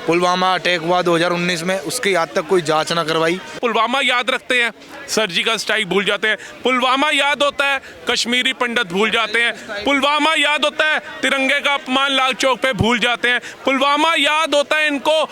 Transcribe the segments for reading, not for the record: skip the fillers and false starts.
Pulwama attack हुआ 2019 में, उसकी आज तक कोई जांच ना करवाई। पुलवामा याद रखते हैं, सर्जिकल स्ट्राइक भूल जाते हैं। पुलवामा याद होता है, कश्मीरी पंडित भूल जाते हैं। पुलवामा याद होता है, तिरंगे का अपमान लाल चौक पे भूल जाते हैं। पुलवामा याद होता है इनको,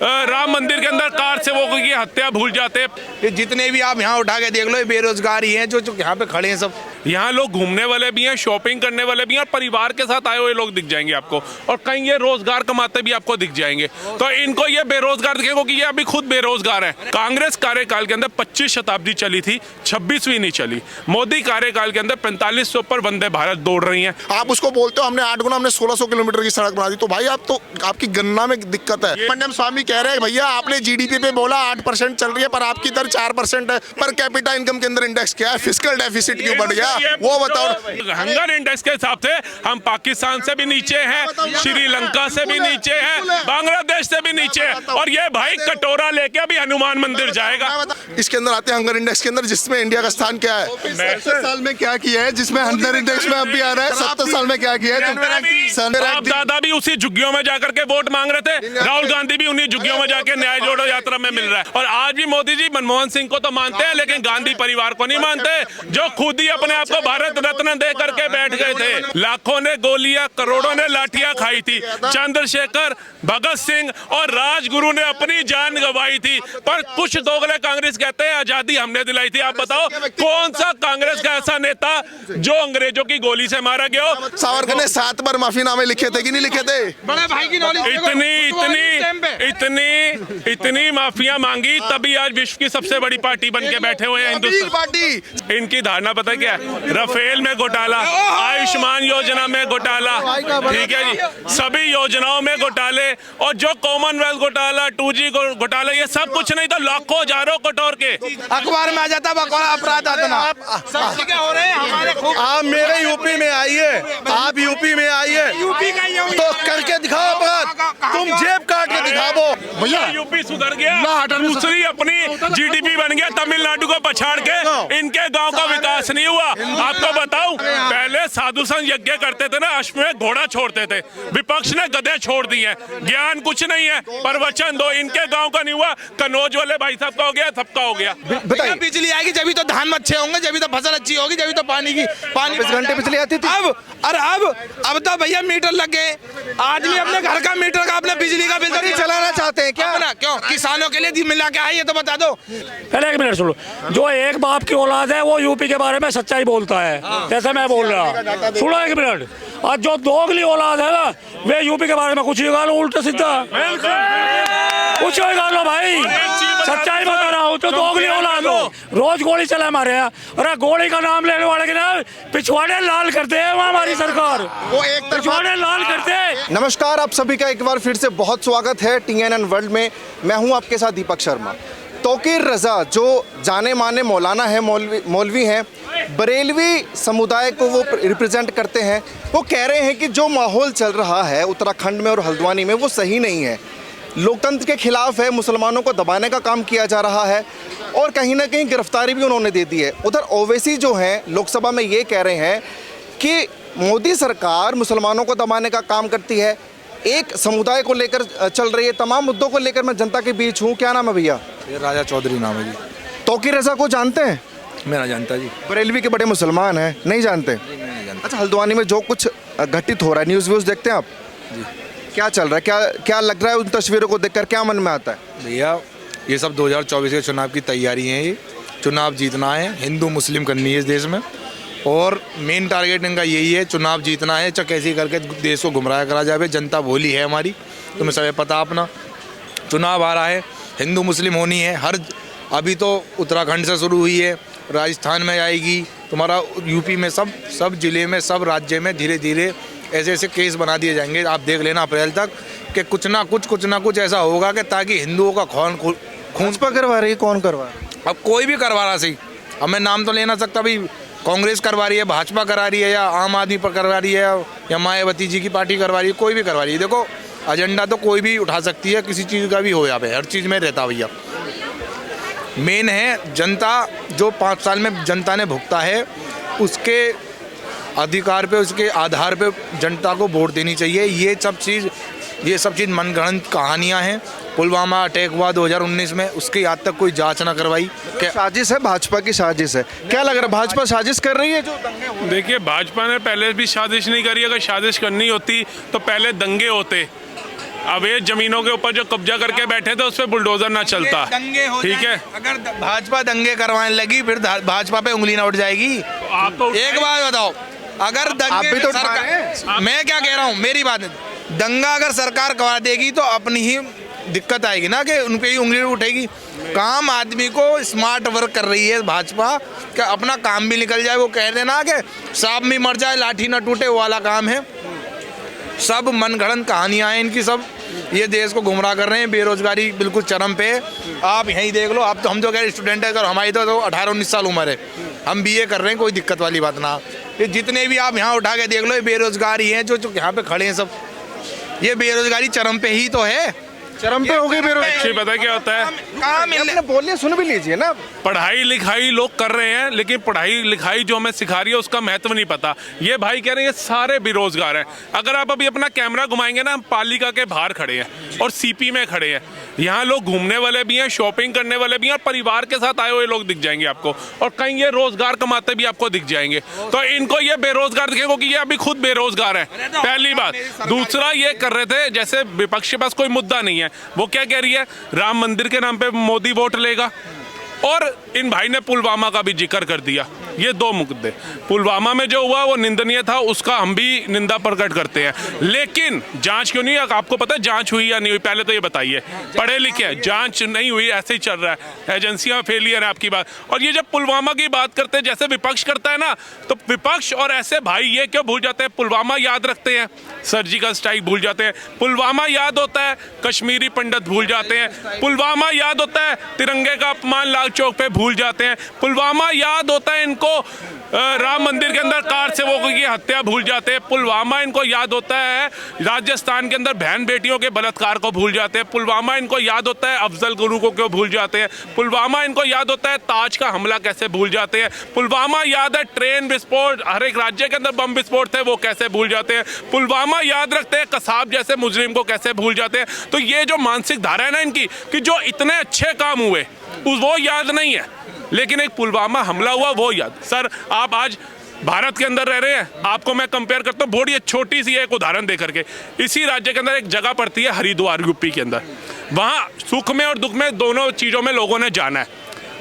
राम मंदिर के अंदर कार सेवकों की हत्या भूल जाते हैं। ये जितने भी आप यहाँ उठा के देख लो, ये बेरोजगार ही हैं जो यहाँ पे खड़े हैं सब। यहाँ लोग घूमने वाले भी हैं, शॉपिंग करने वाले भी हैं, और परिवार के साथ आए हुए लोग दिख जाएंगे आपको, और कहीं ये रोजगार कमाते भी आपको दिख जाएंगे। तो इनको ये बेरोजगार दिखेगा कि ये अभी खुद बेरोजगार है। कांग्रेस कार्यकाल के अंदर 25 शताब्दी चली थी, 26वीं नहीं चली। मोदी कार्यकाल के अंदर 45 से ऊपर वंदे भारत दौड़ रही हैं। आप उसको बोलते हो हमने 8 गुना, हमने 1600 किलोमीटर की सड़क बना दी, तो भाई आप तो आपकी गणना में दिक्कत है। मंडम स्वामी कह रहे हैं भैया आपने जीडीपी पे बोला 8% चल रही है, पर आपकी दर 4% है। पर कैपिटा इनकम के अंदर इंडेक्स क्या है? फिस्कल डेफिसिट क्यों बढ़ गया वो बताओ। हंगर इंडेक्स के हिसाब से हम पाकिस्तान से भी नीचे हैं, श्रीलंका से भी नीचे हैं, बांग्लादेश से भी नीचे है, और ये भाई कटोरा लेके अभी हनुमान मंदिर जाएगा। इसके अंदर आते हैं हंगर इंडेक्स के अंदर, जिसमें इंडिया का स्थान क्या है? 70 साल में क्या किया है जिसमें हंगर इंडेक्स में अब भी आ रहा है? 70 साल में क्या किया है? बाप दादा भी उसी झुग्गियों में जाकर के वोट मांग रहे थे, राहुल गांधी भी उन्हीं झुग्गियों में जाके न्याय जोड़ो यात्रा में मिल रहा है। और आज भी मोदी जी मनमोहन सिंह को तो मानते हैं, लेकिन गांधी परिवार को नहीं मानते, जो खुद ही अपने आप को भारत रत्न दे करके बैठ गए थे। लाखों ने गोलियां, करोड़ों ने लाठियां खाई थी। चंद्रशेखर, भगत सिंह और राजगुरु ने अपनी जान गंवाई थी। पर कुछ दोगले कांग्रेस कहते हैं आजादी हमने दिलाई थी। आप बताओ कौन सा कांग्रेस का ऐसा नेता जो अंग्रेजों की गोली से मारा गया हो? सावरकर ने 7 बार माफीनामे लिखे थे कि नहीं लिखे थे? बड़े भाई की नॉलेज इतनी माफिया मांगी, तभी आज विश्व की सबसे बड़ी पार्टी बन के बैठे हुए हैं हिंदुस्तान पार्टी। इनकी धारणा पता क्या है? राफेल में घोटाला, आयुष्मान योजना में घोटाला, ठीक है जी, सभी योजनाओं में घोटाले, और जो कॉमनवेल्थ घोटाला, 2G घोटाला, ये सब कुछ नहीं तो लाखों हजारों कटोर के अखबार में आ जाता बकौला अपराध आता ना। सब चीजें हो रहे हैं हमारे खूब। आप मेरे यूपी में आइए, आप यूपी में आइए यूपी का ही तो करके दिखाओ अपराध, तुम जेब काट के दिखाओ भैया। यूपी सुधर गया, दूसरी अपनी जीडीपी बन गया, तमिलनाडु को पछाड़ के इनके गांव का विकास नहीं हुआ। आपको बताऊं, पहले साधु संत यज्ञ करते थे ना, अश्व में घोड़ा छोड़ते थे, विपक्ष ने गधे छोड़ दिए। ज्ञान कुछ नहीं है, प्रवचन दो। इनके गांव का नहीं हुआ, कनौज वाले भाई साहब का हो गया, सबका हो गया। बताइए, बिजली आएगी जब तो धान अच्छे होंगे, जब तो फसल अच्छी होगी, जब तो पानी 24 घंटे बिजली आती थी। अब तो भैया मीटर लग गए। आदमी अपने घर का मीटर का, अपने बिजली का बिल नहीं चलाना चाहते हैं क्या? क्यों? किसानों के लिए मिला के आइए तो बता दो। पहले 1 मिनट सुनो। जो एक बाप की औलाद है वो यूपी के बारे में सच्चाई बोलता है, जैसे मैं बोल रहा। सुनो 1 मिनट। और जो दोगली औलाद है ना, वे यूपी के बारे में कुछ ही गालो, उल्टा सीधा कुछ ही गालो भाई। सच्चाई बता रहा हूँ। जो दोगली औलाद हो, रोज गोली चला मारे हैं, और गोली का नाम लेने वाले के ना पिछवाड़े लाल करते हैं हमारी सरकार, वो एक पिछवाड़े लाल करते हैं। नमस्कार, आप सभी का एक बार फिर से बहुत स्वागत है TNN वर्ल्ड में। मैं हूं आपके साथ दीपक शर्मा। तौकीर रजा जो जाने माने मौलाना है, मौलवी हैं, बरेलवी समुदाय को वो रिप्रेजेंट करते हैं। वो कह रहे हैं कि जो माहौल चल रहा है उत्तराखंड में और हल्द्वानी में वो सही नहीं है, लोकतंत्र के खिलाफ है, मुसलमानों को दबाने का काम किया जा रहा है, और कहीं ना कहीं गिरफ्तारी भी उन्होंने दे दी है। उधर ओवैसी जो हैं लोकसभा में ये कह रहे हैं कि मोदी सरकार मुसलमानों को दबाने का काम करती है, एक समुदाय को लेकर चल रही है। तमाम मुद्दों को लेकर मैं जनता के बीच हूँ। क्या नाम है भैया? राजा चौधरी नाम है जी। तौकीर रजा को जानते हैं? मैं ना जानता जी। बरेलवी के बड़े मुसलमान हैं, नहीं जानते? अच्छा, हल्द्वानी में जो कुछ घटित हो रहा है, न्यूज़ व्यूज़ देखते हैं आप जी? क्या चल रहा है, क्या लग रहा है उन तस्वीरों को देखकर, क्या मन में आता है? भैया ये सब 2024 के चुनाव की तैयारी है। ये चुनाव जीतना है, हिंदू मुस्लिम करनी है इस देश में, और मेन टारगेट इनका यही है, चुनाव जीतना है। चाहे कैसे करके देश को गुमराह करा जाए। जनता भोली है हमारी, तुम्हें सब पता। अपना चुनाव आ रहा है, हिंदू मुस्लिम होनी है। अभी तो उत्तराखंड से शुरू हुई है, राजस्थान में आएगी, तुम्हारा यूपी में, सब जिले में, सब राज्य में धीरे धीरे ऐसे ऐसे केस बना दिए जाएंगे। आप देख लेना अप्रैल तक कि कुछ ना कुछ ऐसा होगा कि ताकि हिंदुओं का खून भाजपा करवा रही है? कौन करवा रहा है? अब कोई भी करवा रहा सही, अब मैं नाम तो ले ना सकता। भाई कांग्रेस करवा रही है, भाजपा करा रही है, या आम आदमी पर करवा रही है, या मायावती जी की पार्टी करवा रही है, कोई भी करवा रही है। देखो एजेंडा तो कोई भी उठा सकती है, किसी चीज़ का भी हो, यहाँ पे हर चीज़ में रहता भैया। मेन है जनता, जो 5 साल में जनता ने भुगता है, उसके अधिकार पे, उसके आधार पे जनता को वोट देनी चाहिए। ये सब चीज़ ये सब चीज़ मनगढ़ंत कहानियाँ हैं। पुलवामा अटैक हुआ 2019 में, उसकी आज तक कोई जांच ना करवाई। क्या साजिश है, भाजपा की साजिश है। क्या लग रहा है, भाजपा साजिश कर रही है जो दंगे हो रहे हैं? देखिए, भाजपा ने पहले भी साजिश नहीं करी। अगर साजिश करनी होती तो पहले दंगे होते। अवैध जमीनों के ऊपर जो कब्जा करके बैठे थे उस पर बुलडोजर ना चलता। दंगे हो ठीक है। अगर भाजपा दंगे करवाने लगी फिर भाजपा पे उंगली ना उठ जाएगी। आप तो एक बात बताओ, अगर आप दंगे भी तो सरकार- उठा रहे हैं। मैं क्या कह रहा हूँ, मेरी बात है, दंगा अगर सरकार करवा देगी तो अपनी ही दिक्कत आएगी ना, कि उन पे ही उंगली उठेगी। काम आदमी को स्मार्ट वर्क कर रही है भाजपा, कि अपना काम भी निकल जाए। वो कह देना कि सांप भी मर जाए लाठी ना टूटे, वो वाला काम है। सब मनगढ़ंत कहानियां हैं इनकी, सब ये देश को गुमराह कर रहे हैं। बेरोजगारी बिल्कुल चरम पे है। आप यहीं देख लो, आप तो, हम तो कह स्टूडेंट है, अगर हमारी तो 18-19 साल उम्र है, हम बीए कर रहे हैं, कोई दिक्कत वाली बात ना। ये जितने भी आप यहाँ उठा के देख लो, ये बेरोजगारी हैं जो यहाँ पे खड़े हैं सब। ये बेरोजगारी चरम पे ही तो है। चरम पे हो गई बेरोजगारी। एक्चुअली पता है क्या होता है, काम मिलने अपने बोलिए, सुन भी लीजिए ना। पढ़ाई लिखाई लोग कर रहे हैं, लेकिन पढ़ाई लिखाई जो हमें सिखा रही है उसका महत्व नहीं पता। ये भाई कह रहे हैं ये सारे बेरोजगार हैं। अगर आप अभी अपना कैमरा घुमाएंगे ना, हम पालिका के बाहर खड़े हैं और सीपी में खड़े हैं। यहाँ लोग घूमने वाले भी हैं, शॉपिंग करने वाले भी हैं, और परिवार के साथ आए हुए लोग दिख जाएंगे आपको, और कहीं ये रोजगार कमाते भी आपको दिख जाएंगे। तो इनको ये बेरोजगार दिखेगा कि ये अभी खुद बेरोजगार है, पहली बात। दूसरा, ये कर रहे थे जैसे विपक्ष के पास कोई मुद्दा नहीं है, वो क्या कह रही है, राम मंदिर के नाम पे मोदी वोट लेगा, और इन भाई ने पुलवामा का भी जिक्र कर दिया। ये दो मुद्दे, पुलवामा में जो हुआ वो निंदनीय था, उसका हम भी निंदा प्रकट करते हैं, लेकिन जांच क्यों नहीं है? आपको पता है जांच हुई या नहीं हुई? पहले तो ये बताइए। पढ़े लिखे, जांच नहीं हुई, ऐसे ही चल रहा है, एजेंसियां फेलियर है आपकी बात। और ये जब पुलवामा की बात करते हैं जैसे विपक्ष करता है ना, तो विपक्ष और ऐसे भाई ये क्यों भूल जाते हैं? पुलवामा याद रखते हैं, सर्जिकल स्ट्राइक भूल जाते हैं। पुलवामा याद होता है, कश्मीरी पंडित भूल जाते हैं। पुलवामा याद होता है, तिरंगे का अपमान लाल चौक पे भूल जाते हैं। पुलवामा याद होता है इनको, राम मंदिर के अंदर कार सेवकों की हत्या भूल जाते हैं। पुलवामा इनको याद होता है, राजस्थान के अंदर बहन बेटियों के बलात्कार को भूल जाते हैं। पुलवामा इनको याद होता है, अफजल गुरु को क्यों भूल जाते हैं। पुलवामा इनको याद होता है, ताज का हमला कैसे भूल जाते हैं। पुलवामा याद है, ट्रेन विस्फोट, हर एक राज्य के अंदर बम विस्फोट थे, वो कैसे भूल जाते हैं। पुलवामा याद रखते हैं, कसाब जैसे मुजरिम को कैसे भूल जाते हैं। तो ये जो मानसिक धारा है ना इनकी, कि जो इतने अच्छे काम हुए वो याद नहीं है, लेकिन एक पुलवामा हमला हुआ वो याद। सर, आप आज भारत के अंदर रह रहे हैं, आपको मैं कंपेयर करता हूँ बड़ी छोटी सी एक उदाहरण दे करके। इसी राज्य के अंदर एक जगह पड़ती है हरिद्वार, यूपी के अंदर। वहाँ सुख में और दुख में दोनों चीज़ों में लोगों ने जाना है।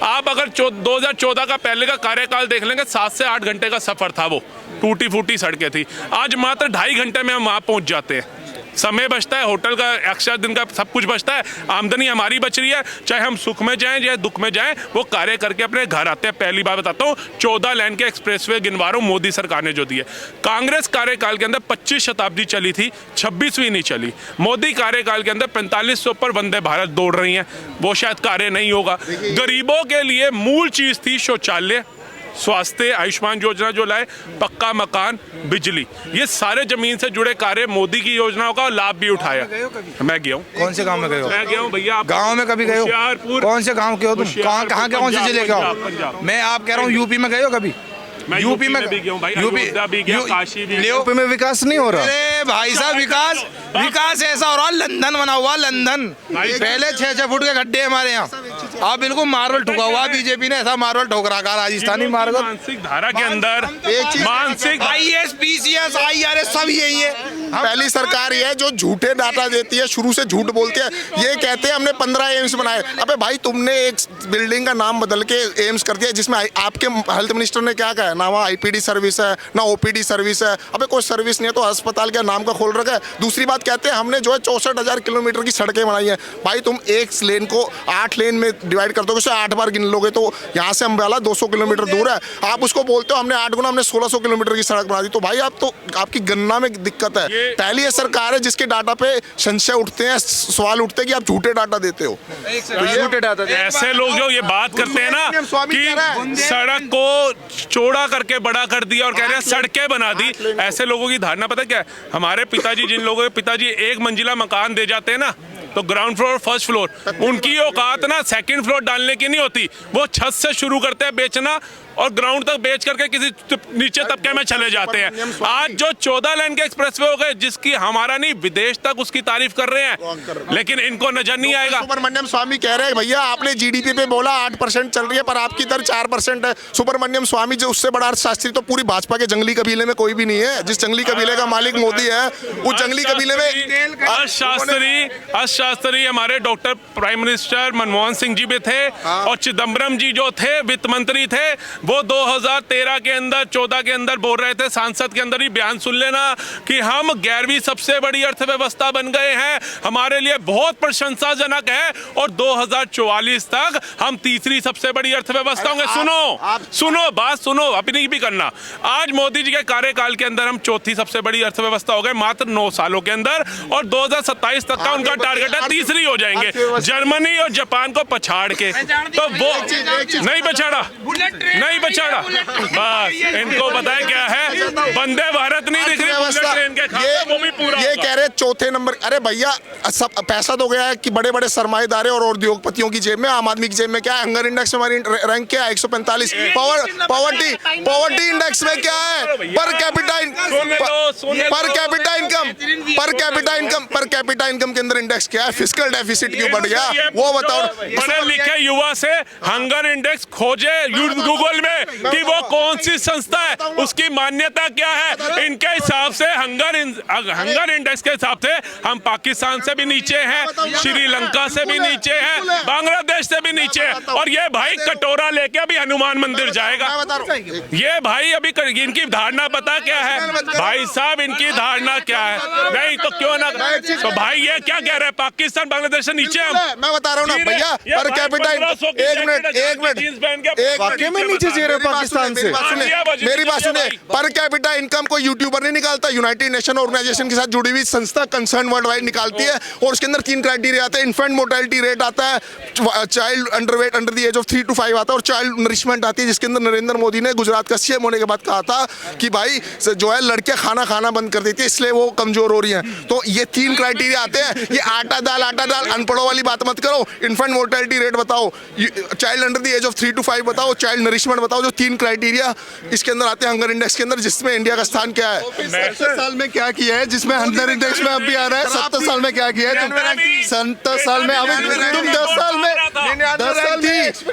आप अगर 2014 का पहले का कार्यकाल देख लेंगे, 7 से 8 घंटे का सफ़र था, वो टूटी फूटी सड़कें थी। आज मात्र 2.5 घंटे में हम वहाँ पहुँच जाते हैं। समय बचता है, होटल का एक्स्ट्रा दिन का सब कुछ बचता है, आमदनी हमारी बच रही है। चाहे हम सुख में जाएं या दुख में जाएं, वो कार्य करके अपने घर आते हैं। पहली बार बताता हूँ, 14 लेन के एक्सप्रेसवे गिनवा रहा हूँ, मोदी सरकार ने जो दिए। कांग्रेस कार्यकाल के अंदर 25 शताब्दी चली थी, 26वीं नहीं चली। मोदी कार्यकाल के अंदर 4500 पर वंदे भारत दौड़ रही हैं, वो शायद कार्य नहीं होगा। गरीबों के लिए मूल चीज़ थी शौचालय, स्वास्थ्य, आयुष्मान योजना जो लाए, पक्का मकान, बिजली, ये सारे जमीन से जुड़े कार्य मोदी की योजनाओं का लाभ भी उठाया। मैं गया हूँ। कौन से गांव में गए हो? मैं गया हूँ भैया। गांव में कभी गए हो? होशियारपुर। कौन से गांव के हो तुम? कहाँ के कौन से जिले के हो? पंजाब। मैं आप कह रहा हूँ, यूपी में गए हो कभी? मैं यूपी में भी गया हूँ भाई, अयोध्या भी गया, काशी भी गया। यूपी में विकास नहीं हो रहा। अरे भाई साहब, विकास ऐसा हो रहा, लंदन बना हुआ, लंदन। पहले 6-6 फुट के गड्ढे हमारे यहाँ, अब बिल्कुल मार्बल ठोका हुआ। बीजेपी ने ऐसा मार्बल ठोक रखा, राजस्थानी मार्बल। मानसिक धारा के अंदर मानसिक IAS, PCS, IRS सब यही है। पहली सरकार ये है जो झूठे डाटा देती है, शुरू से झूठ बोलती है। ये कहते हैं हमने 15 एम्स बनाए। अबे भाई, तुमने एक बिल्डिंग का नाम बदल के एम्स कर दिया, जिसमें आपके हेल्थ मिनिस्टर ने क्या कहा, ना वहाँ IPD सर्विस है ना OPD सर्विस है। अबे कोई सर्विस नहीं है तो अस्पताल के नाम का खोल रखा है। दूसरी बात कहते हैं हमने जो है 64,000 किलोमीटर की सड़कें बनाई हैं। भाई, तुम एक लेन को 8 लेन में डिवाइड कर दोगे, उसे 8 बार गिन लोगे तो यहाँ से अम्बाला 200 किलोमीटर दूर है। आप उसको बोलते हो हमने 8 गुना, हमने 1600 किलोमीटर की सड़क बना दी। तो भाई, आप तो आपकी गणना में दिक्कत है। पहली ये सरकार है जिसके डाटा पे संशय उठते हैं, सवाल उठते हैं कि आप झूठे डाटा देते हो। तो ये झूठे डाटा ऐसे लोग जो ये बात करते हैं ना कि सड़क को चौड़ा करके बड़ा कर दिया और कह रहे हैं सड़कें बना दी, ऐसे लोगों की धारणा पता क्या है? हमारे पिताजी, जिन लोगों के पिताजी 1 मंजिला मकान दे जाते हैं ना, तो ग्राउंड फ्लोर, फर्स्ट फ्लोर, उनकी औकात ना सेकंड फ्लोर डालने की नहीं होती। वो छत से शुरू करते हैं बेचना, और ग्राउंड तक बेच करके किसी नीचे तबके में चले जाते हैं। आज जो 14 लेन के एक्सप्रेसवे हो गए, जिसकी हमारा नहीं विदेश तक उसकी तारीफ कर रहे हैं, लेकिन इनको नजर नहीं आएगा। सुब्रमण्यम स्वामी कह रहे हैं भैया आपने जीडीपी पे बोला 8% चल रही है पर आपकी दर 4% है। सुब्रमण्यम स्वामी जो उससे बड़ा अर्थशास्त्री तो पूरी भाजपा के जंगली कबीले में कोई भी नहीं है। जिस जंगली कबीले का मालिक मोदी है, उस जंगली कबीले में अर्थशास्त्री हमारे doctor prime minister Manmohan Singh ji भी थे, और चिदम्बरम जी जो थे वित्त मंत्री थे, वो 2013 के अंदर 14 के अंदर बोल रहे थे, सांसद के अंदर ही बयान सुन लेना कि हम 11वीं सबसे बड़ी अर्थव्यवस्था बन गए हैं, हमारे लिए बहुत प्रशंसाजनक है, और 2044 तक हम तीसरी सबसे बड़ी अर्थव्यवस्था होंगे। सुनो बात सुनो, अपनी भी करना। आज मोदी जी के कार्यकाल के अंदर हम चौथी सबसे बड़ी अर्थव्यवस्था हो गए मात्र 9 सालों के अंदर, और 2027 तक का उनका टारगेट है तीसरी हो जाएंगे, जर्मनी और जापान को पछाड़ के। तो वो नहीं पछाड़ा, बस इनको पता है क्या है, वंदे भारत नहीं दिख रही, बुलेट ट्रेन के खाते वो भी पूरा ये कह रहे चौथे नंबर। अरे भैया सब पैसा तो गया है कि बड़े बड़े सरमाएदारे और उद्योगपतियों की जेब में, आम आदमी की जेब में क्या है? हंगर इंडेक्स में हमारी रैंक क्या है? 145। पॉवर्टी इंडेक्स में क्या है? पर कैपिटा इनकम के अंदर इंडेक्स क्या है? फिस्कल डेफिसिट क्यों बढ़ गया वो बताओ। पढ़े लिखे युवा से हंगर इंडेक्स खोजे गूगल में कि वो कौन सी संस्था है, उसकी मान्यता क्या है। इनके हिसाब से हंगर इंडेक्स के हिसाब से हम पाकिस्तान से भी नीचे हैं, श्रीलंका से भी नीचे हैं, बांग्लादेश से भी नीचे हैं। और ये भाई कटोरा लेके अभी हनुमान मंदिर जाएगा। ये भाई अभी इनकी धारणा पता क्या है भाई साहब, इनकी धारणा क्या है? नहीं तो क्यों ना, तो भाई ये क्या कह रहे हैं, पाकिस्तान बांग्लादेश से नीचे हम। मैं बता रहा हूँ ना भैया, पर कैपिटा एक मिनट वाकई में नीचे जा रहे हैं पाकिस्तान से। मेरी बात सुनिए, पर कैपिटा इनकम को यूट्यूबर नहीं निकालता, यूनाइटेड नेशन ऑर्गेनाइजेशन के साथ जुड़ी हुई संस्था कंसर्न वर्ल्ड वाइड निकालती है, और उसके अंदर 3 क्राइटेरिया आते हैं। इन्फेंट मोर्टेलिटी रेट आता है, child underweight under the age of 3 to 5 आता है, और चाइल्ड नरिशमेंट आती है, जिसके अंदर नरेंद्र मोदी ने गुजरात का सीएम होने के बाद कहा था कि भाई जो है लड़के खाना बंद कर देती है, इसलिए वो कमजोर हो रही हैं। तो ये 3 क्राइटेरिया आते हैं। ये आटा दाल अनपढ़ों वाली बात मत करो। इन्फेंट मोर्टेलिटी रेट बताओ, child under the age of 3 to 5 बताओ, चाइल्ड नरिशमेंट बताओ। जो 3 क्राइटेरिया इसके अंदर आते हैं हंगर इंडेक्स के अंदर, जिसमें इंडिया का स्थान क्या है। 70 साल में क्या किया है, जिसमें हंगर इंडेक्स में अब भी आ रहा है। 70 साल में क्या किया है? 70 साल में तुम 10 साल में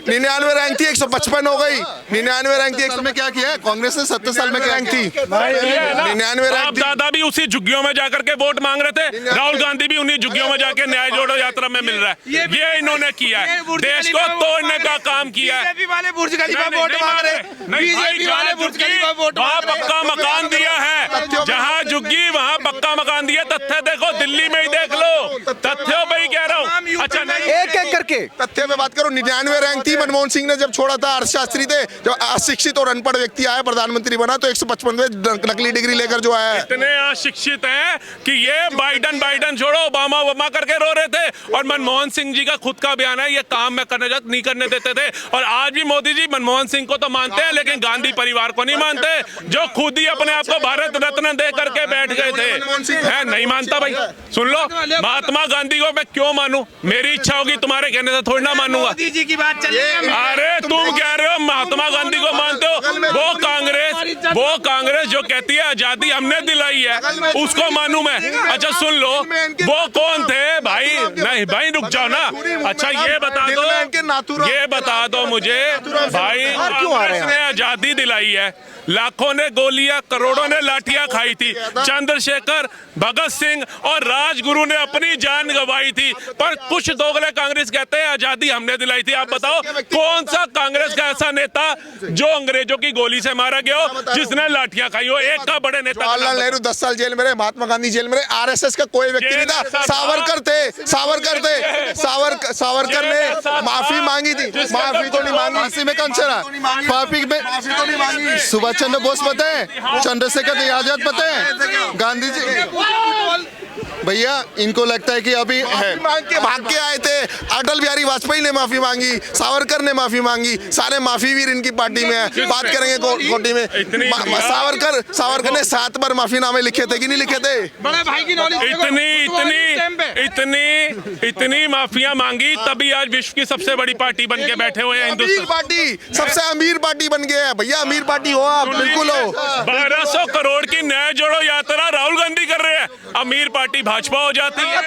99 रैंक थी, 155 हो गई। 99 रैंक थी, 100 में क्या किया है कांग्रेस ने? 70 साल में क्या रैंक थी? 99 रैंक। दादा भी उसी झुग्गियों में जाकर के वोट मांग रहे थे, राहुल गांधी भी उन्हीं झुग्गियों में जाके न्याय जोड़ो यात्रा में मिल रहा है। ये इन्होंने किया है, देश को तोड़ने का काम किया है। बीजेपी वाले बुर्ज खलीफा वोट मांग रहे, बीजेपी वाले बुर्ज खलीफा वोट वहाँ पक्का मकान दिया है, जहाँ झुग्गी वहाँ पक्का मकान दिया। तथ्य देखो, दिल्ली में ही देख लो, तथ्यों पे ही कह रहा हूँ। अच्छा एक करके तथ्य पे बात करो। 99 रैंक थी मनमोहन सिंह ने जब छोड़ा था, अर्थशास्त्री थे। जब अशिक्षित और अनपढ़ व्यक्ति आया प्रधानमंत्री बना तो 155 नकली डिग्री लेकर जो आया है। इतने अशिक्षित हैं कि ये बाइडन छोड़ो, ओबामा करके रो रहे थे, और मनमोहन सिंह जी का खुद का बयान है, ये काम में नहीं करने देते थे। और आज भी मोदी जी मनमोहन सिंह को तो मानते हैं, लेकिन गांधी परिवार को नहीं मानते, जो खुद ही अपने आप को भारत रत्न दे करके बैठ गए थे। है नहीं मानता भाई, सुन लो, महात्मा गांधी को मैं क्यों मानूं? मेरी इच्छा होगी, तुम्हारे कहने से थोड़ी ना मानूंगा। मोदी जी की बात चल रही है। अरे तुम कह रहे हो महात्मा गांधी को मानते हो, वो कांग्रेस जो कहती है आजादी हमने दिलाई है, उसको मानूं मैं? अच्छा सुन लो, वो कौन थे भाई? नहीं भाई रुक जाओ ना। अच्छा ये बता दो मुझे भाई, कांग्रेस ने आजादी दिलाई है, लाखों ने गोलियां, करोड़ों ने लाठियां खाई थी, चंद्रशेखर, भगत सिंह और राजगुरु ने अपनी जान गंवाई थी, पर कुछ दोगले कांग्रेस कहते हैं आजादी हमने दिलाई थी। आप बताओ कौन सा कांग्रेस का ऐसा नेता जो अंग्रेजों की गोली से मारा गया हो, जिसने लाठियां खाई हो? एक का बड़े नेता। जवाहरलाल नेहरू 10 साल जेल में रहे, महात्मा गांधी जेल में रहे, आरएसएस का कोई व्यक्ति नहीं था। सावरकर ने माफी मांगी थी, माफी तो नहीं मांगी। फांसी में कौन चढ़ा? फांसी में मांगी। सुभाष चंद्र बोस पता है, चंद्रशेखर आजाद पता है, गांधी जी भैया इनको लगता है कि अभी है भाग के आए थे। अटल बिहारी वाजपेयी ने माफी मांगी, सावरकर ने माफी मांगी, सारे माफी वीर इनकी पार्टी में है। बात करेंगे कोटी में सावरकर ने 7 बार माफीनामे लिखे थे कि नहीं लिखे थे? बड़े भाई की नॉलेज इतनी माफिया मांगी तभी आज विश्व की सबसे बड़ी पार्टी बन के बैठे हुए हैं अमीर हिंदुस्तान। पार्टी, सबसे अमीर पार्टी बन गए हैं भैया। अमीर पार्टी हो आप, बिल्कुल हो। 1200 करोड़ की न्याय जोड़ो यात्रा राहुल गांधी कर रहे हैं, अमीर पार्टी भाजपा हो जाती है।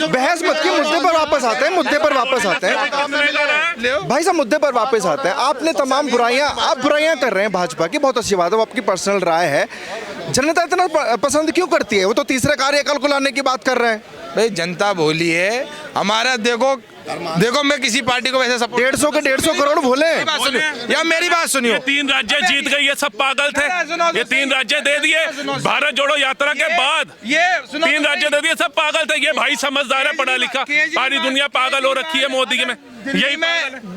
बहस मत की, मुद्दे पर वापस आते हैं, मुद्दे पर वापस आते हैं भाई साहब, मुद्दे पर वापस आते हैं। आपने तमाम आप बुराइयां कर रहे हैं भाजपा की, बहुत अच्छी बात है, वो आपकी पर्सनल राय है। जनता इतना पसंद क्यों करती है? वो तो तीसरे कार्यकाल को लाने की बात कर रहे हैं। भाई जनता भोली है हमारा। देखो मैं किसी पार्टी को वैसे सब 150 करोड़ भोले या मेरी बात सुनियो। ये 3 राज्य जीत गए, ये सब पागल थे। ये 3 राज्य दे दिए भारत जोड़ो यात्रा के बाद, ये 3 राज्य दे दिए, सब पागल थे। ये भाई समझदार है, पढ़ा लिखा। सारी दुनिया पागल हो रखी है मोदी में। यही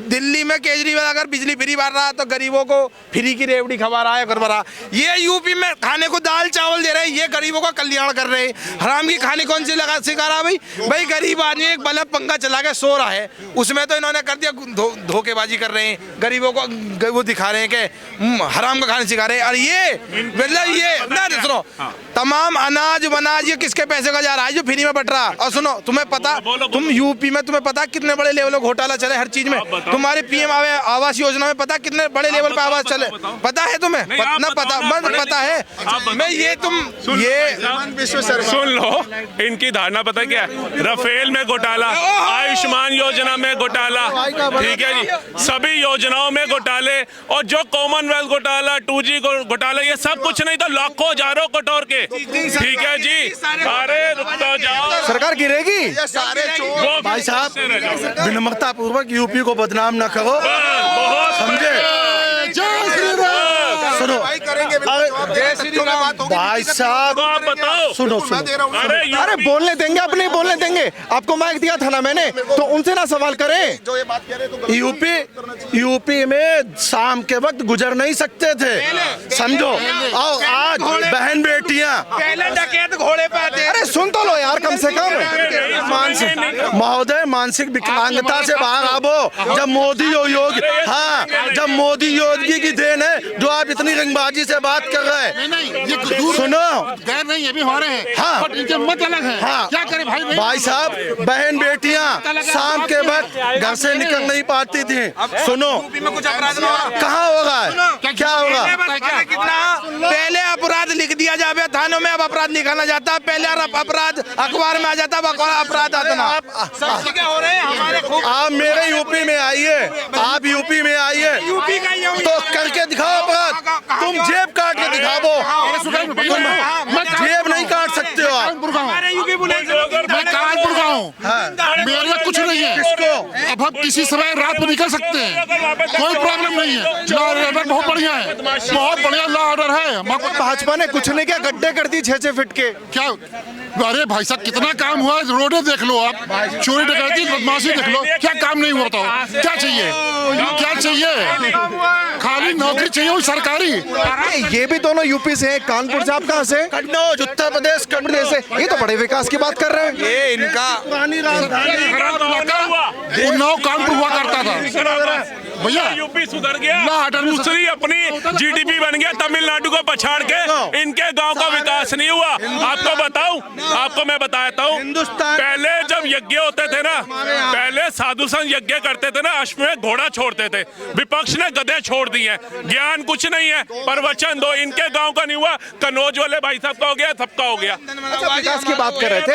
दिल्ली में केजरीवाल अगर बिजली फ्री बांट रहा तो गरीबों को फ्री की रेवड़ी खवा रहा है, करवा रहा। ये यूपी में खाने को दाल चावल दे रहे हैं, ये गरीबों का कल्याण कर रहे हैं। हराम की खाने कौन सी लगा सिखा रहा भाई गरीब आदमी एक बल्ब पंखा चला के सो रहा है, उसमें तो इन्होंने कर दिया धोखेबाजी कर रहे हैं, गरीबों को वो दिखा रहे हैं कि हराम का खाना सिखा रहे हैं। और ये मतलब ये ना सुनो, तमाम अनाज वनाज ये किसके पैसे का जा रहा है जो फ्री में बट रहा। और सुनो तुम्हें पता, तुम यूपी में तुम्हें पता कितने बड़े लेवल घोटाला चले हर चीज में। तुम्हारे पीएम आवास योजना में पता कितने बड़े लेवल पे आवास चले, पता है तुम्हें? पता है। मैं ये तुम ये सुन लो, इनकी धारणा पता है क्या है? राफेल में घोटाला, आयुष्मान योजना में घोटाला, ठीक है जी, सभी योजनाओं में घोटाले, और जो कॉमनवेल्थ घोटाला, 2G घोटाला, ये सब कुछ नहीं तो लाखों हजारों कटोर के, ठीक है जी। अरे रुक तो जाओ, सरकार गिरेगी। वो भाई साहब विनम्रता पूर्वक यूपी को बदनाम न करो, समझे? सुनो भाई साहब, आप बताओ, सुनो अरे बोलने देंगे, अपने बोलने देंगे। आपको माइक दिया था ना मैंने, तो उनसे ना सवाल करें। जो ये बात कह रहे तो यूपी में शाम के वक्त गुजर नहीं सकते थे, समझो। और आज बहन बेटियां पहले डकैत घोड़े पे आते। अरे सुन तो लो यार कम से कम। महोदय मानसिक विकलांगता से बाहर आवो। जब मोदी योगी, हाँ, जब मोदी योगी की देन है जो आप इतनी रंगबाजी से बात कर रहे हैं। सुनो, गैर नहीं, ये भी हो रहे हैं। हाँ, बट इनके मत अलग है। हाँ, क्या करें भाई? भाई साहब, बहन बेटियां शाम के वक्त घर से निकल नहीं पाती थी। सुनो, कुछ अपराध कहाँ होगा, क्या होगा? कितना पहले अपराध लिख दिया जाए थानों में, अब अपराध लिखा ना जाता। पहले अपराध अखबार में आ जाता, अब अपराध आता ना। हो रहे हैं हमारे खूब। आप मेरे यूपी में आइए, आप यूपी में आइए यूपी का तो करके दिखाओ अपराध। तुम जेब काट के दिखाओ, जेब नहीं काट सकते हो आप। मैं कानपुर का हूँ, मेरे कुछ नहीं है। किसको? अब हम किसी समय रात में निकल सकते हैं, कोई प्रॉब्लम नहीं है। लॉ ऑर्डर बहुत बढ़िया है, बहुत बढ़िया लॉ ऑर्डर है। भाजपा ने कुछ नहीं किया, गड्ढे कर दी 6-6 फीट के। क्या? अरे भाई साहब कितना काम हुआ, रोडे देख लो आप, चोरी डकैती बदमाशी देख लो, क्या काम नहीं हुआ? बताओ क्या चाहिए, क्या चाहिए? खाली नौकरी चाहिए वो सरकारी। ये भी दोनों यूपी से हैं। कानपुर से, आप कहाँ से? कन्नौज, उत्तर प्रदेश, कन्नौज से। ये तो बड़े विकास की बात कर रहे हैं। ये इनका पुरानी राजधानी उन्नाव कानपुर हुआ करता था भैया। यूपी सुधर गया, दूसरी अपनी जीडीपी बन गया, तमिलनाडु को पछाड़ के इनके गांव का विकास नहीं हुआ। आपको बताऊं, आपको मैं बताता हूँ, पहले जब यज्ञ होते थे ना, पहले साधु संत यज्ञ करते थे ना, अश्वमेध घोड़ा छोड़ते थे, विपक्ष ने गधे छोड़ दिए। ज्ञान कुछ नहीं है, प्रवचन दो। इनके गांव का नहीं हुआ, कन्नौज वाले भाई साहब का हो गया, सबका हो गया। विकास की बात कर रहे थे।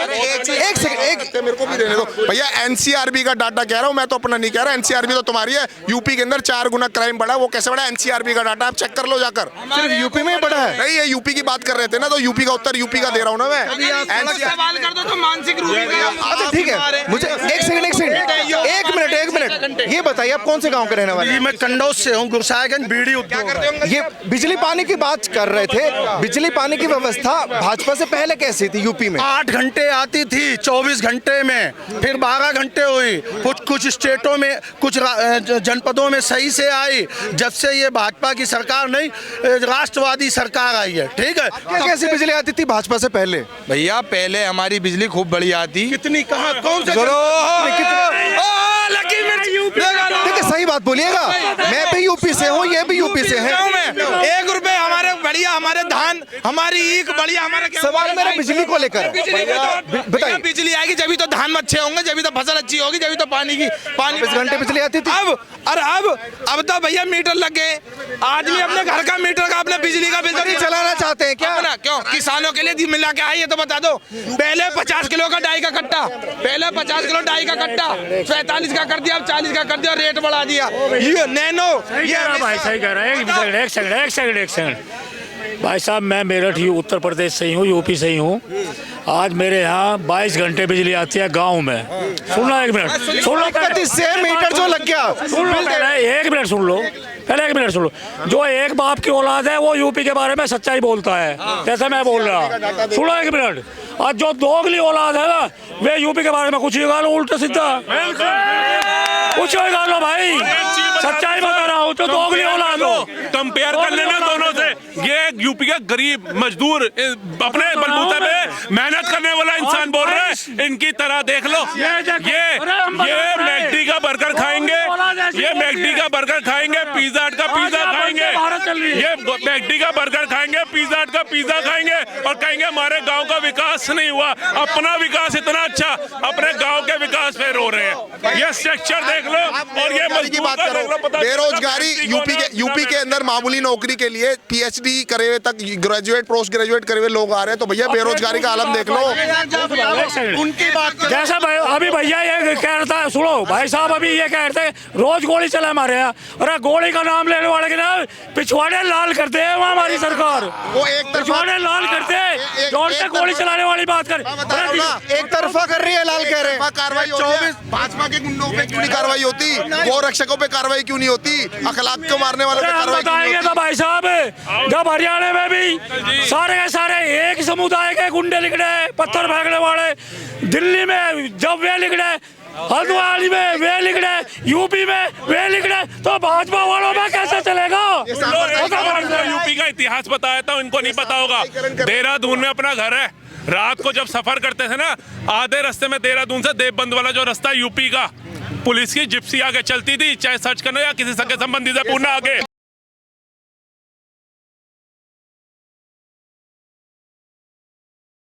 एक सेकंड, मेरे को भी देने दो भैया। एनसीआरबी का डाटा कह रहा हूँ मैं, तो अपना नहीं कह रहा। एनसीआरबी तो तुम्हारी है। यूपी के अंदर 4 गुना क्राइम बढ़ा, वो कैसे बढ़ा? एनसीआरबी का डाटा आप चेक कर लो जाकर। सिर्फ यूपी में बड़ा है? नहीं, ये यूपी की बात कर रहे थे ना, तो यूपी का उत्तर यूपी का दे रहा हूँ ना मैं। सवाल कर दो तो मानसिक रूप अच्छा ठीक है, मुझे एक सेकंड, एक मिनट। ये बताइए आप कौन से गांव के रहने वाले हैं? मैं कंडौज से हूँ, गुरसायगंज बीड़ी उद्योग। ये बिजली पानी की बात कर रहे थे, बिजली पानी की व्यवस्था भाजपा से पहले कैसी थी यूपी में? 8 घंटे आती थी 24 घंटे में, फिर 12 घंटे हुई, कुछ स्टेटों में, कुछ जनपदों में सही से आई। जब से ये भाजपा की सरकार नहीं, राष्ट्रवादी सरकार आई है, ठीक है। कैसी बिजली आती थी भाजपा से पहले? भैया पहले हमारी बिजली खूब बढ़िया आती। कितनी, कहाँ, कौन से? देखिए सही बात बोलिएगा, मैं भी यूपी से हूँ, ये भी यूपी से है। 1 रुपए हमारे बढ़िया, हमारे धान, हमारी ईख बढ़िया, हमारे सवाल मेरा बिजली को लेकर है। बताइए, बिजली आएगी जब तो धान अच्छे होंगे, जब तो फसल अच्छी होगी, जब तो पानी 24 घंटे बिजली आती थी। अब तो भैया मीटर लग गए, आदमी अपने घर का मीटर का, अपने बिजली का बिल नहीं चलाना चाहते हैं क्या? क्यों? किसानों के लिए मिला के आई है तो बता दो। पहले 50 किलो का डाई का कट्टा, 45 का कर दिया, अब 40 का कर दिया, रेट बढ़ा दिया। ये नैनो, ये भाई सही कह रहे हैं। एक सेकंड भाई साहब, मैं मेरठ उत्तर प्रदेश से ही हूँ, यूपी से ही हूँ। आज मेरे यहाँ 22 घंटे बिजली आती है गांव में। सुनना, 1 मिनट सुन लो। से मीटर जो लग गया, सुन लो पहले, 1 मिनट सुन लो, पहले 1 मिनट सुन लो। जो एक बाप की औलाद है वो यूपी के बारे में सच्चाई बोलता है, जैसे मैं बोल रहा। सुनो 1 मिनट। और जो दोगली औलाद है ना, वे यूपी के बारे में कुछ ही गालो, उल्टा सीधा कुछ ही गालो भाई। सच्चाई बता रहा हूँ, जो दोगली औलाद हो, कंपेयर कर लेना दोनों से। ये यूपी का गरीब मजदूर अपने बलबूते पे मेहनत करने वाला इंसान बोल रहे हैं, इनकी तरह देख लो। ये मैकडी का बर्गर खाएंगे, ये मैकडी का बर्गर खाएंगे, पिज्जा हट का पिज्जा खाएंगे, ये मैकडी का बर्गर खाएंगे, पिज्जा हट का पिज्जा खाएंगे और कहेंगे हमारे गांव का विकास नहीं हुआ। अपना विकास इतना अच्छा, अपने गांव के विकास पे रो रहे हैं। ये स्ट्रक्चर देख लो और ये की बात करो। बेरोजगारी यूपी के अंदर मामूली नौकरी के लिए PhD करे हुए तक ग्रेजुएट, पोस्ट ग्रेजुएट करे हुए लोग आ रहे हैं, तो भैया बेरोजगारी का आलम देख लो। उनकी बात जैसा अभी भैया ये कह रहा था, सुनो भाई साहब, अभी ये कह रहे थे रोज गोली चले हमारे यहाँ। अरे गोली का नाम लेने वाले के ना पिछवाड़े लाल करते हैं वहाँ हमारी सरकार, वो एक पिछवाड़े लाल करते हैं, जोर से गोली चलाने वाली बात कर। एक तरफा कर रही है, लाल कह रहे हैं। कार्रवाई 24 भाजपा के गुंडों पे क्यों नहीं कार्रवाई होती? गौ रक्षकों पे कार्रवाई क्यों नहीं होती? अखलाक को मारने वालों पे कार्रवाई क्यों नहीं होती? तो भाई साहब, जब हरियाणा में भी सारे के सारे एक समुदाय के गुंडे निकले, पत्थर फेंकने वाले, दिल्ली में जब वे निकले, हल्द्वानी में वे निकले, यूपी में वे निकले, तो भाजपा वालों में कैसे चलेगा? यूपी का इतिहास बताया था, इनको नहीं पता होगा। देहरादून में अपना घर है, रात को जब सफर करते थे ना, आधे रास्ते में देहरादून से देवबंद वाला जो रास्ता यूपी का, पुलिस की जिप्सी आगे चलती थी, चाहे सर्च करना या किसी सगे संबंधी से पूछना आगे।